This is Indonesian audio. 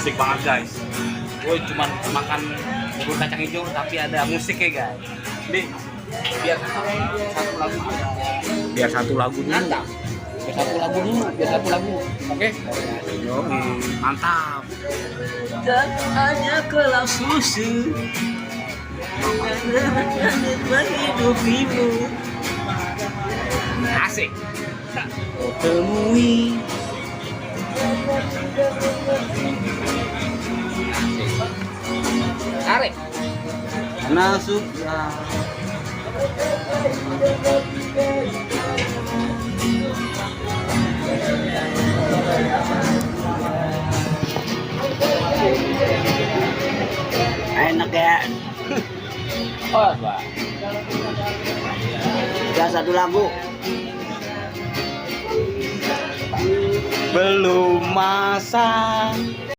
musik banget guys. Gue cuma makan bubur kacang hijau tapi ada musiknya guys. Nih, biar satu lagu dulu. Biar satu lagu dulu. Mantap. Biar satu lagu. Oke. Yoi, mantap. Dan hanya kelas susu menghidupimu. Asik. Kau temui Tarik. karena suka. Enak ya. Oh, Pak. Udah satu lagu. Belum masa